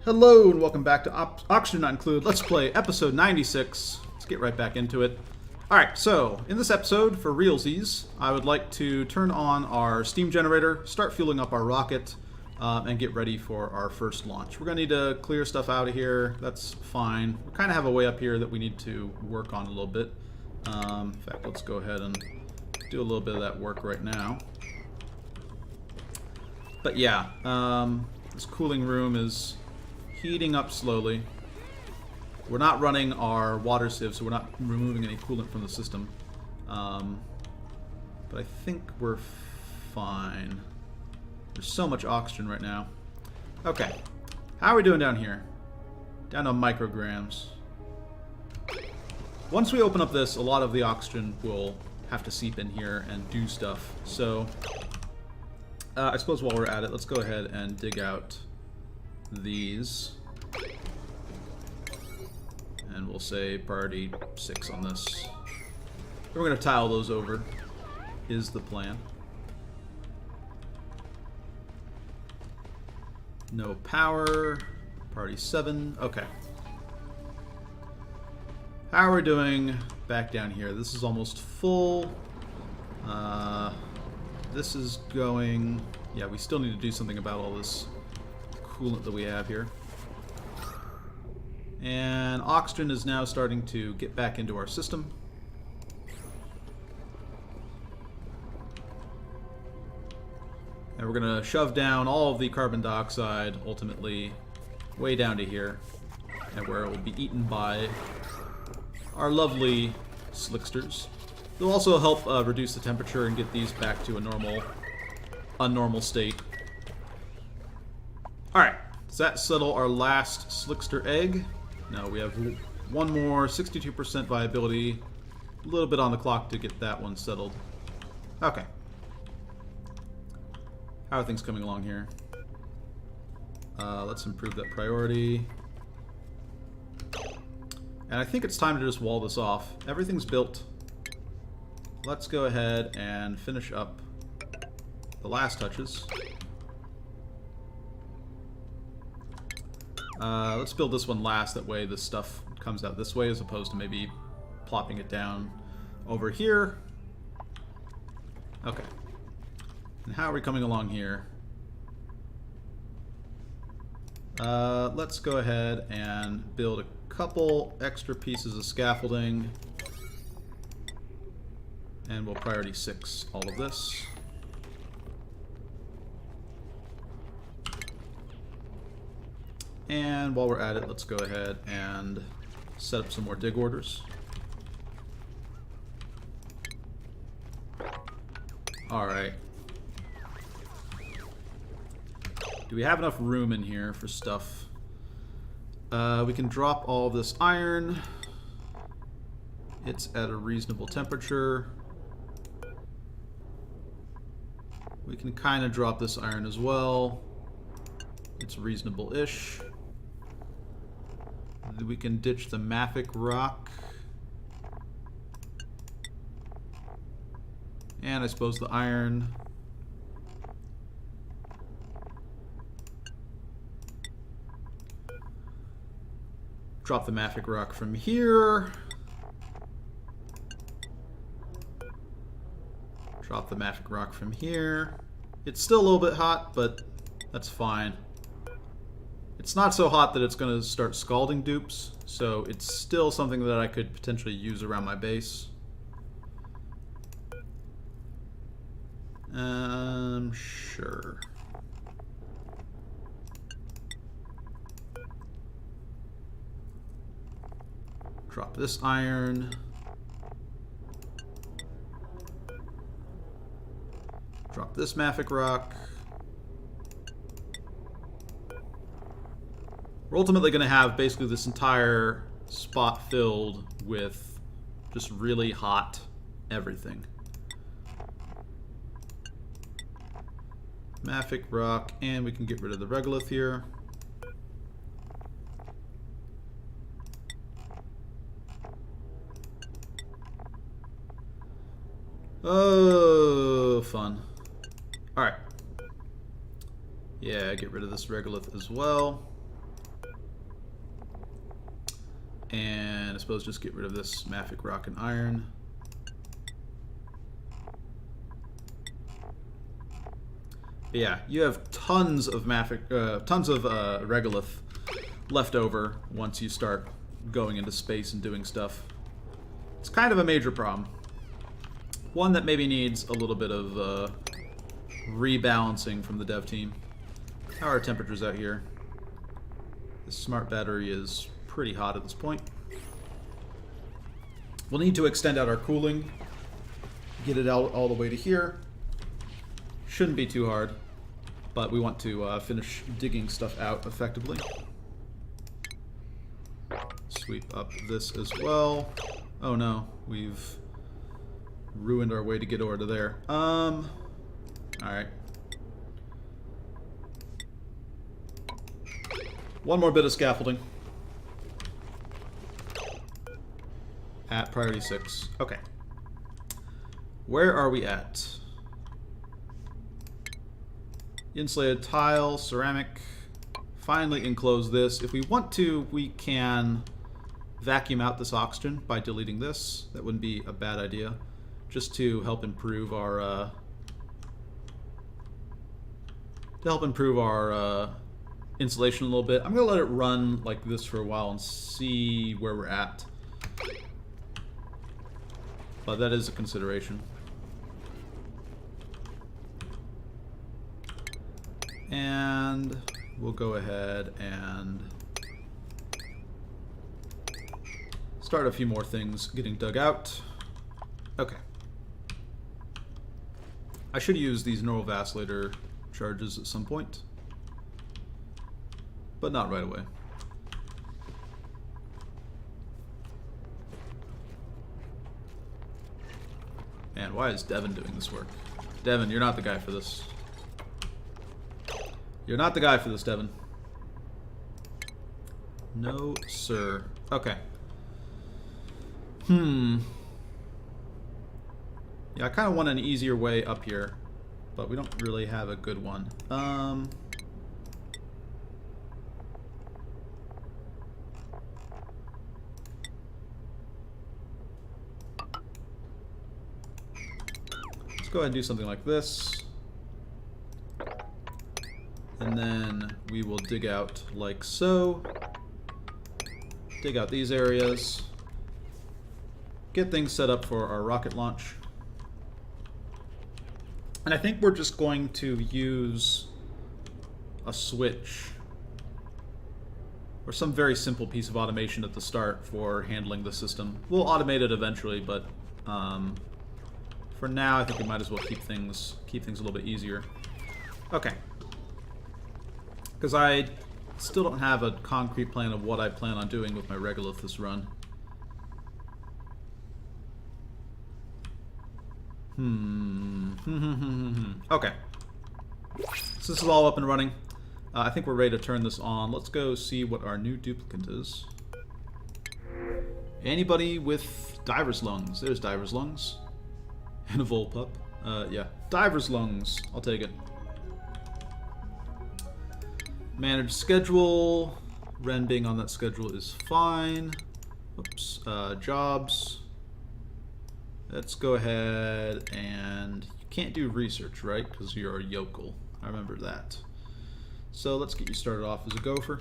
Hello and welcome back to Oxygen Not Included. Let's play episode 96. Let's get right back into it. Alright, so in this episode, for realsies, I would like to turn on our steam generator, start fueling up our rocket, and get ready for our first launch. We're going to need to clear stuff out of here. That's fine. We kind of have a way up here that we need to work on a little bit. In fact, let's go ahead and do a little bit of that work right now. But yeah, this cooling room is heating up slowly. We're not running our water sieve, so we're not removing any coolant from the system. But I think we're fine. There's so much oxygen right now. Okay, how are we doing down here? Down to micrograms. Once we open up this, a lot of the oxygen will have to seep in here and do stuff. So, I suppose while we're at it, let's go ahead and dig out these. And we'll say priority 6 on this. Then we're going to tile those over, is the plan. No power. Priority 7. Okay. How are we doing back down here? This is almost full. This is going... Yeah, we still need to do something about all this coolant that we have here. And oxygen is now starting to get back into our system. And we're going to shove down all of the carbon dioxide, ultimately, way down to here, and where it will be eaten by our lovely slicksters. They'll also help reduce the temperature and get these back to a normal state. Alright, does that settle our last slickster egg? No, we have one more, 62% viability. A little bit on the clock to get that one settled. Okay. How are things coming along here? Let's improve that priority. And I think it's time to just wall this off. Everything's built. Let's go ahead and finish up the last touches. Let's build this one last, that way this stuff comes out this way as opposed to maybe plopping it down over here. Okay. And how are we coming along here? Let's go ahead and build a couple extra pieces of scaffolding. And we'll priority 6 all of this. And while we're at it, let's go ahead and set up some more dig orders. Alright. Do we have enough room in here for stuff? We can drop all of this iron. It's at a reasonable temperature. We can kind of drop this iron as well. It's reasonable-ish. We can ditch the mafic rock. And I suppose the iron. Drop the mafic rock from here. Drop the mafic rock from here. It's still a little bit hot, but that's fine. It's not so hot that it's going to start scalding dupes, so it's still something that I could potentially use around my base. Sure. Drop this iron. Drop this mafic rock. We're ultimately going to have basically this entire spot filled with just really hot everything. Mafic rock, and we can get rid of the regolith here. Oh, fun. Alright. Yeah, get rid of this regolith as well. And I suppose just get rid of this mafic rock and iron. But yeah, you have tons of regolith left over once you start going into space and doing stuff. It's kind of a major problem. One that maybe needs a little bit of rebalancing from the dev team. How are our temperatures out here? This smart battery is pretty hot at this point. We'll need to extend out our cooling. Get it out all the way to here. Shouldn't be too hard, but we want to finish digging stuff out effectively. Sweep up this as well. Oh no, we've ruined our way to get over to there. Alright. One more bit of scaffolding. At priority 6. Okay. Where are we at? Insulated tile, ceramic. Finally enclose this. If we want to, we can vacuum out this oxygen by deleting this. That wouldn't be a bad idea. Just to help improve our insulation a little bit. I'm gonna let it run like this for a while and see where we're at. But that is a consideration. And we'll go ahead and start a few more things getting dug out. Okay. I should use these neural vacillator charges at some point, but not right away. Man, why is Devin doing this work? Devin, you're not the guy for this. You're not the guy for this, Devin. No, sir. Okay. Yeah, I kind of want an easier way up here, but we don't really have a good one. Let's go ahead and do something like this. And then we will dig out like so. Dig out these areas. Get things set up for our rocket launch. And I think we're just going to use a switch or some very simple piece of automation at the start for handling the system. We'll automate it eventually, but for now I think we might as well keep things a little bit easier. Okay. Because I still don't have a concrete plan of what I plan on doing with my regolith this run. Okay. So this is all up and running. I think we're ready to turn this on. Let's go see what our new duplicant is. Anybody with diver's lungs? There's diver's lungs. And a Volpup. Yeah. Diver's lungs. I'll take it. Manage schedule. Ren being on that schedule is fine. Oops. Jobs. Let's go ahead and... You can't do research, right? Because you're a yokel. I remember that. So let's get you started off as a gopher.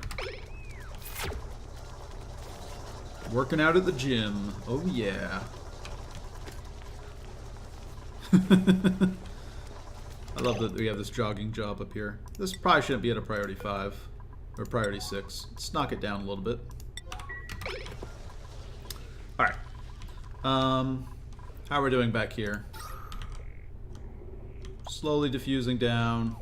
Working out at the gym. Oh yeah. I love that we have this jogging job up here. This probably shouldn't be at a priority 5 or priority 6. Let's knock it down a little bit. Alright. How are we doing back here? Slowly diffusing down.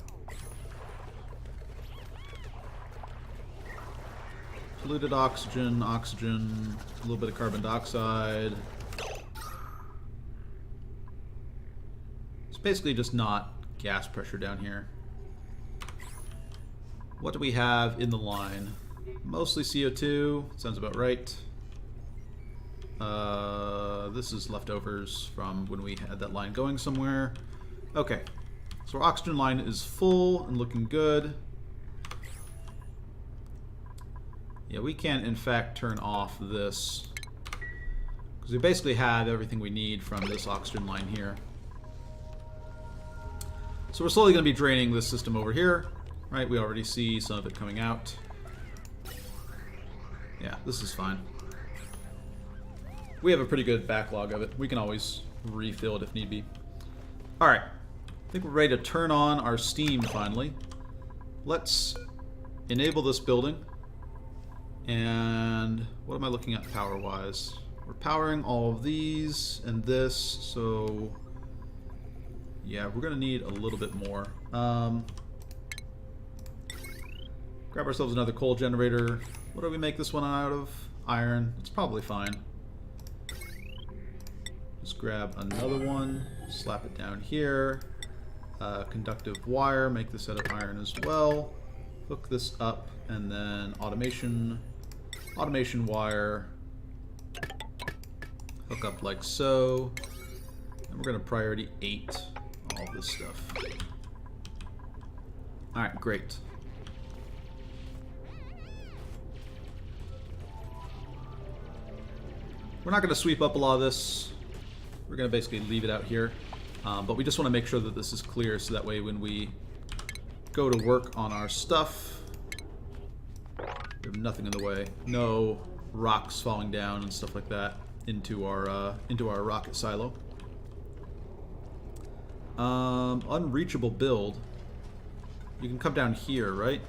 Polluted oxygen, oxygen, a little bit of carbon dioxide. It's basically just not gas pressure down here. What do we have in the line? Mostly CO2, sounds about right. This is leftovers from when we had that line going somewhere. Okay, so our oxygen line is full and looking good. Yeah, we can in fact turn off this, because we basically have everything we need from this oxygen line here. So we're slowly going to be draining this system over here, right? We already see some of it coming out. Yeah, this is fine. We have a pretty good backlog of it. We can always refill it if need be. Alright, I think we're ready to turn on our steam finally. Let's enable this building. And what am I looking at power-wise? We're powering all of these and this, so yeah, we're gonna need a little bit more. Grab ourselves another coal generator. What do we make this one out of? Iron. It's probably fine. Just grab another one, slap it down here. Conductive wire, make this out of iron as well. Hook this up, and then automation wire. Hook up like so. And we're going to priority 8 all this stuff. Alright, great. We're not going to sweep up a lot of this. We're going to basically leave it out here. But we just want to make sure that this is clear so that way when we go to work on our stuff, we have nothing in the way. No rocks falling down and stuff like that into our rocket silo. Unreachable build. You can come down here, right?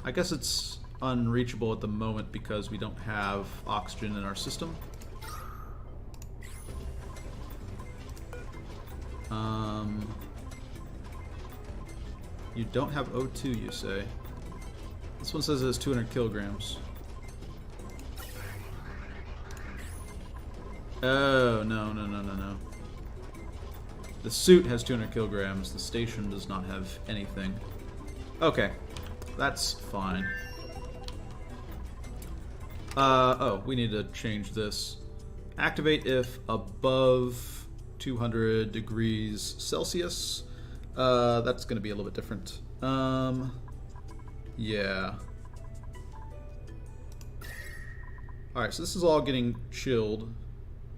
I guess it's unreachable at the moment because we don't have oxygen in our system. You don't have O2, you say? This one says it has 200 kilograms. Oh, no. The suit has 200 kilograms. The station does not have anything. Okay. That's fine. Oh, we need to change this. Activate if above 200 degrees Celsius. That's going to be a little bit different. Yeah. Alright, so this is all getting chilled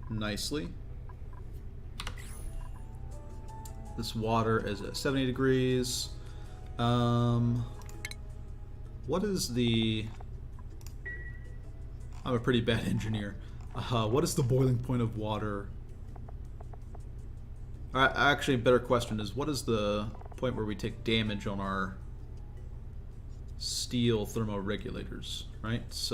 nicely. This water is at 70 degrees. What is the... I'm a pretty bad engineer. What is the boiling point of water? Actually, a better question is, what is the point where we take damage on our steel thermoregulators, right? It's,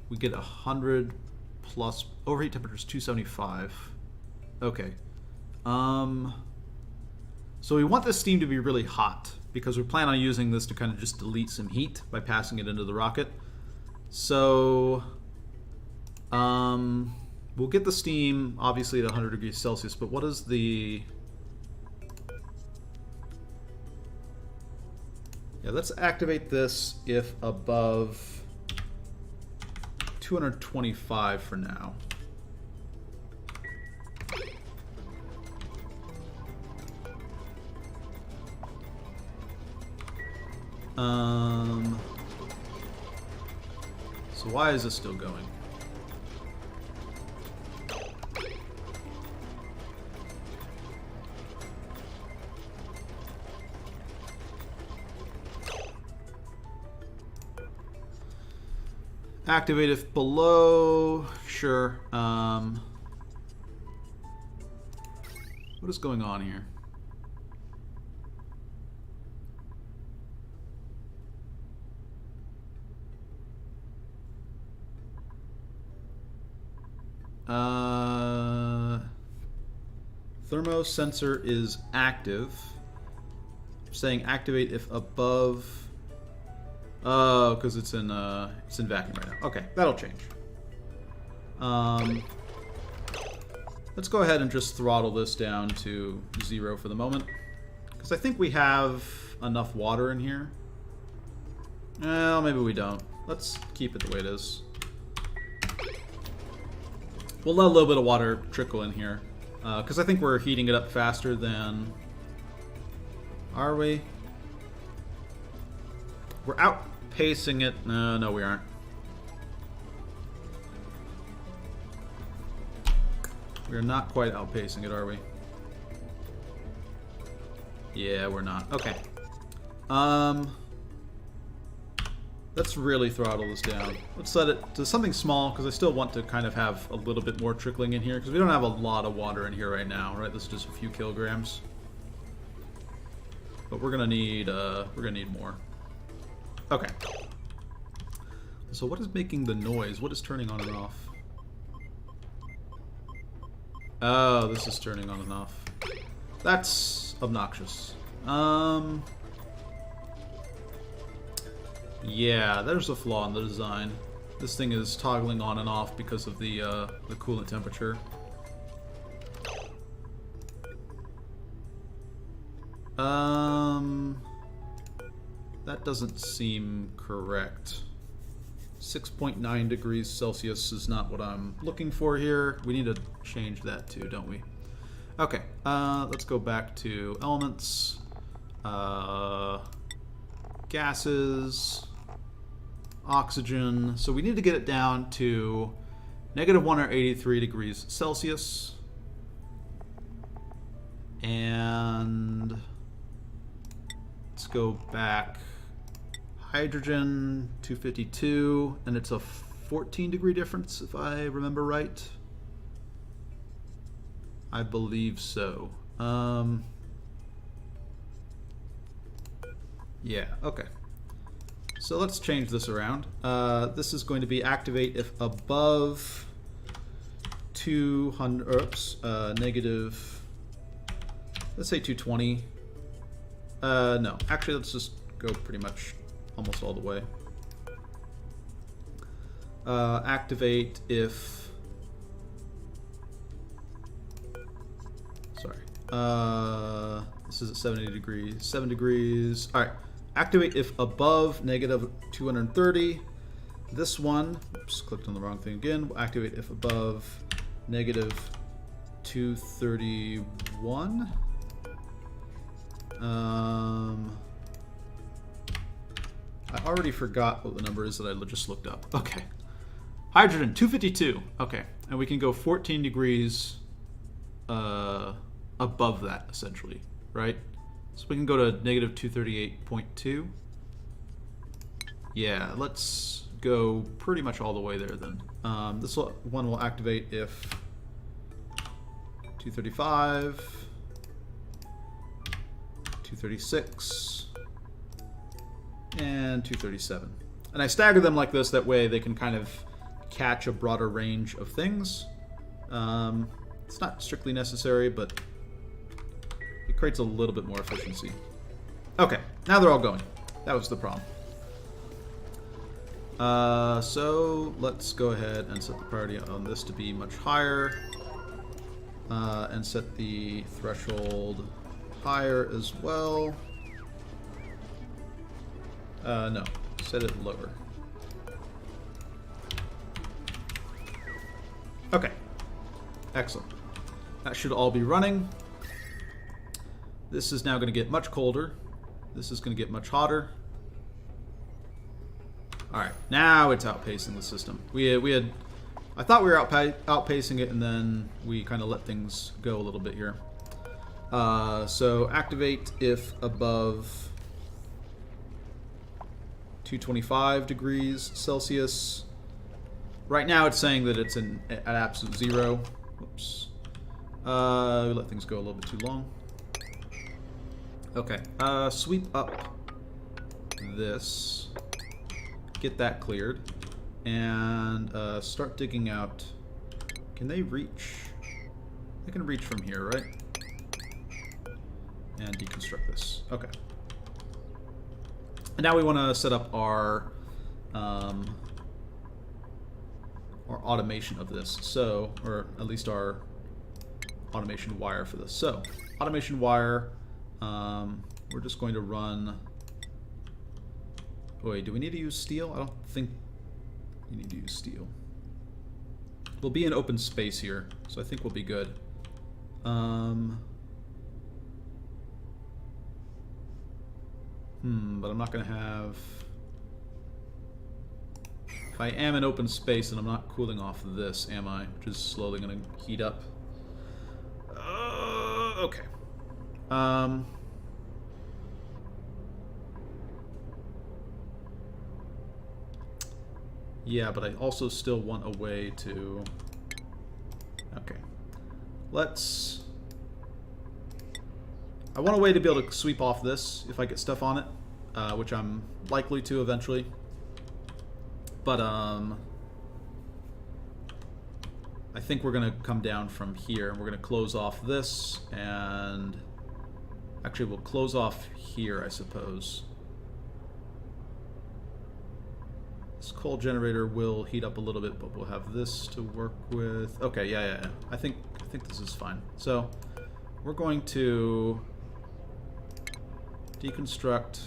we get 100 plus... Overheat temperature is 275. Okay. So we want this steam to be really hot, because we plan on using this to kind of just delete some heat by passing it into the rocket. So... we'll get the steam, obviously, at 100 degrees Celsius, but what is the... Yeah, let's activate this if above 225 for now. So why is this still going? Activate if below, sure. What is going on here? Thermo sensor is active. Saying activate if above. Oh, because it's in vacuum right now. Okay, that'll change. Let's go ahead and just throttle this down to 0 for the moment, because I think we have enough water in here. Well, maybe we don't. Let's keep it the way it is. We'll let a little bit of water trickle in here, because I think we're heating it up faster than... Are we? We're out outpacing it? No, we aren't. We're not quite outpacing it, are we? Yeah, we're not. Okay. Let's really throttle this down. Let's set it to something small, because I still want to kind of have a little bit more trickling in here, because we don't have a lot of water in here right now, right? This is just a few kilograms. But we're gonna need more. Okay. So what is making the noise? What is turning on and off? Oh, this is turning on and off. That's obnoxious. Yeah, there's a flaw in the design. This thing is toggling on and off because of the coolant temperature. That doesn't seem correct. 6.9 degrees Celsius is not what I'm looking for here. We need to change that too, don't we? Okay, let's go back to elements, gases, oxygen. So we need to get it down to negative 183 degrees Celsius. And let's go back. Hydrogen, 252, and it's a 14 degree difference if I remember right. I believe so. Yeah, okay. So let's change this around. This is going to be activate if above 200, negative, let's say 220. No, actually let's just go pretty much almost all the way. Activate if... Sorry. This is at 70 degrees. 7 degrees. Alright. Activate if above negative 230. This one... Oops, clicked on the wrong thing again. We'll activate if above negative 231. I already forgot what the number is that I just looked up. Okay. Hydrogen, 252. Okay. And we can go 14 degrees above that, essentially. Right? So we can go to negative 238.2. Yeah, let's go pretty much all the way there then. This one will activate if 235, 236, and 237. And I stagger them like this, that way they can kind of catch a broader range of things. It's not strictly necessary, but it creates a little bit more efficiency. Okay, now they're all going. That was the problem. So let's go ahead and set the priority on this to be much higher. And set the threshold higher as well. No, set it lower. Okay, excellent. That should all be running. This is now going to get much colder. This is going to get much hotter. All right, now it's outpacing the system. I thought we were outpacing it, and then we kind of let things go a little bit here. So activate if above 225 degrees Celsius. Right now it's saying that it's at absolute zero. Whoops. We let things go a little bit too long. Okay. Sweep up this. Get that cleared. And start digging out. Can they reach? They can reach from here, right? And deconstruct this. Okay. And now we want to set up our automation of this. So, or at least our automation wire for this. So, automation wire. We're just going to run. Wait, do we need to use steel? I don't think you need to use steel. We'll be in open space here, so I think we'll be good. But I'm not going to have... If I am in open space and I'm not cooling off this, am I? Which is slowly going to heat up. Okay. Yeah, but I also still want a way to... Okay. Let's... I want a way to be able to sweep off this if I get stuff on it, which I'm likely to eventually. But, I think we're going to come down from here, and we're going to close off this, and... Actually, we'll close off here, I suppose. This coal generator will heat up a little bit, but we'll have this to work with. Okay, yeah. I think this is fine. So, we're going to deconstruct.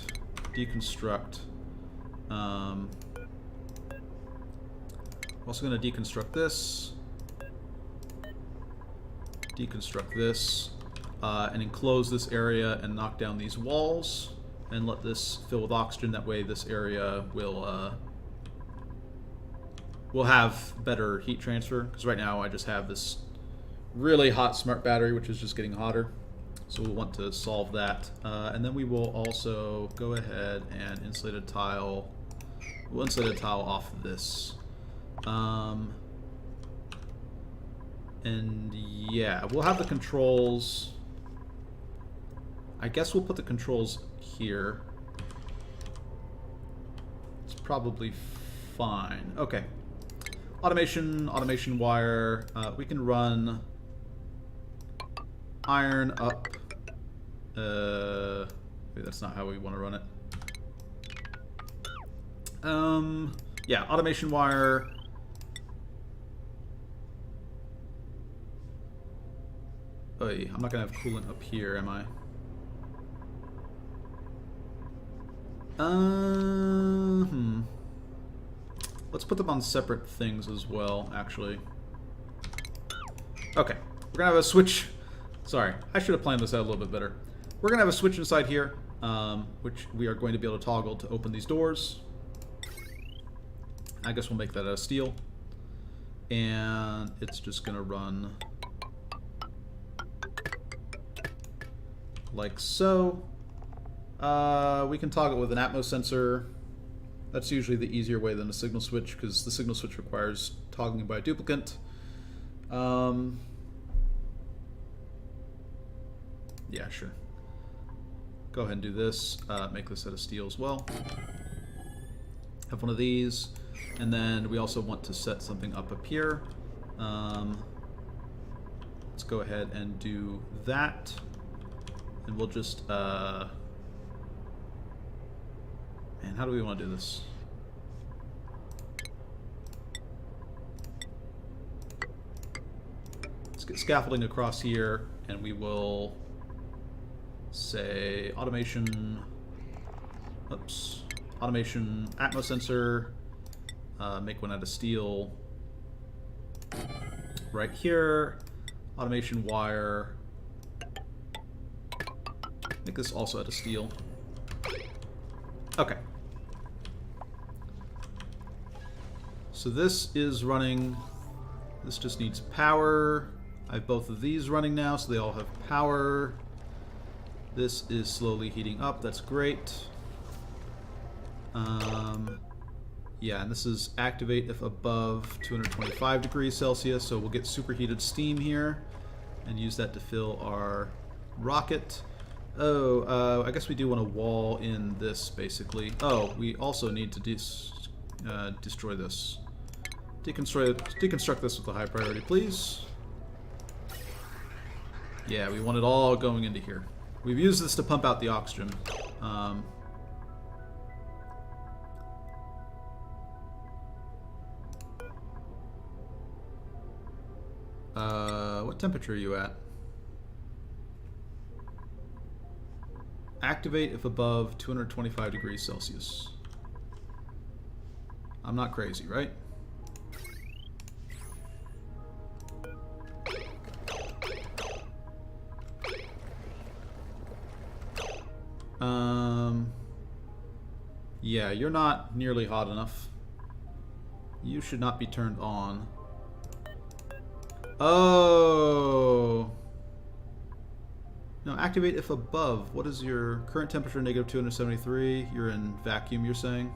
We're also going to deconstruct this. Deconstruct this. And enclose this area and knock down these walls. And let this fill with oxygen. That way this area will have better heat transfer. Because right now I just have this really hot smart battery, which is just getting hotter. So we'll want to solve that. And then we will also go ahead and insulate a tile. We'll insulate a tile off this. And yeah, we'll have the controls. I guess we'll put the controls here. It's probably fine. Okay. Automation wire. We can run iron up. Maybe that's not how we want to run it. Yeah, automation wire. Oy, I'm not gonna have coolant up here, am I? Let's put them on separate things as well, actually. Okay, we're gonna have a switch. Sorry, I should have planned this out a little bit better. We're gonna have a switch inside here, which we are going to be able to toggle to open these doors. I guess we'll make that out of steel. And it's just gonna run like so. We can toggle with an Atmos sensor. That's usually the easier way than a signal switch, because the signal switch requires toggling by a duplicant. Yeah, sure. Go ahead and do this. Make this out of steel as well. Have one of these. And then we also want to set something up here. Let's go ahead and do that. And we'll just... Man, how do we want to do this? Let's get scaffolding across here, and we will say automation. Oops. Automation Atmos sensor. Make one out of steel. Right here. Automation wire. Make this also out of steel. Okay. So this is running. This just needs power. I have both of these running now, so they all have power. This is slowly heating up. That's great. Yeah, and this is activate if above 225 degrees Celsius. So we'll get superheated steam here and use that to fill our rocket. Oh, I guess we do want a wall in this, basically. Oh, we also need to destroy this. Deconstruct this with a high priority, please. Yeah, we want it all going into here. We've used this to pump out the oxygen. What temperature are you at? Activate if above 225 degrees Celsius. I'm not crazy, right? Yeah, you're not nearly hot enough. You should not be turned on. Oh. No, activate if above. What is your current temperature? Negative 273. You're in vacuum, you're saying?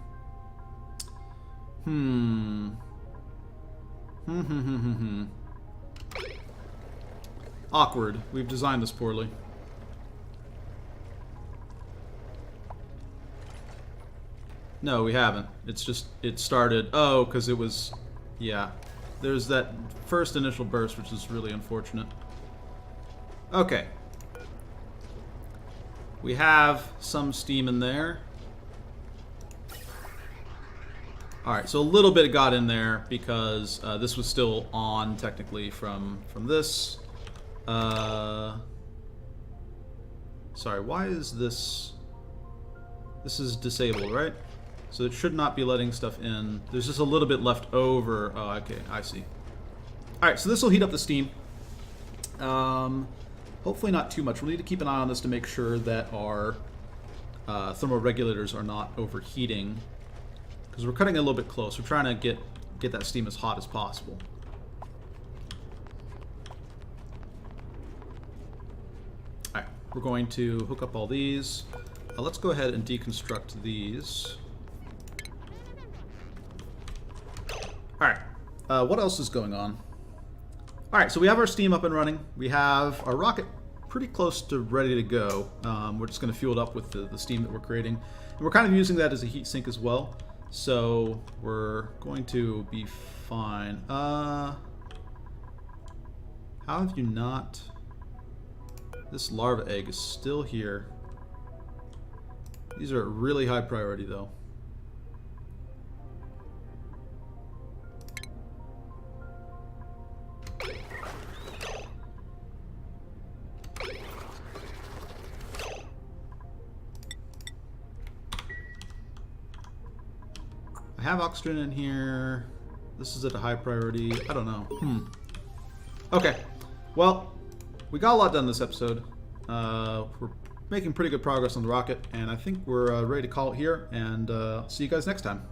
Awkward. We've designed this poorly. No, we haven't. It's just, it started... Oh, because it was... Yeah. There's that first initial burst, which is really unfortunate. Okay. We have some steam in there. Alright, so a little bit got in there because this was still on, technically, from this. Sorry, why is this... This is disabled, right? So it should not be letting stuff in. There's just a little bit left over. Oh, okay, I see. Alright, so this will heat up the steam. Hopefully not too much. We'll need to keep an eye on this to make sure that our thermoregulators are not overheating. Because we're cutting it a little bit close. We're trying to get that steam as hot as possible. Alright, we're going to hook up all these. Let's go ahead and deconstruct these. Alright, what else is going on? Alright, so we have our steam up and running. We have our rocket pretty close to ready to go. We're just going to fuel it up with the steam that we're creating. And we're kind of using that as a heat sink as well. So we're going to be fine. How have you not... This larva egg is still here. These are really high priority though. I have oxygen in here. This is at a high priority. I don't know. Okay. Well, we got a lot done this episode. We're making pretty good progress on the rocket, and I think we're ready to call it here, and see you guys next time.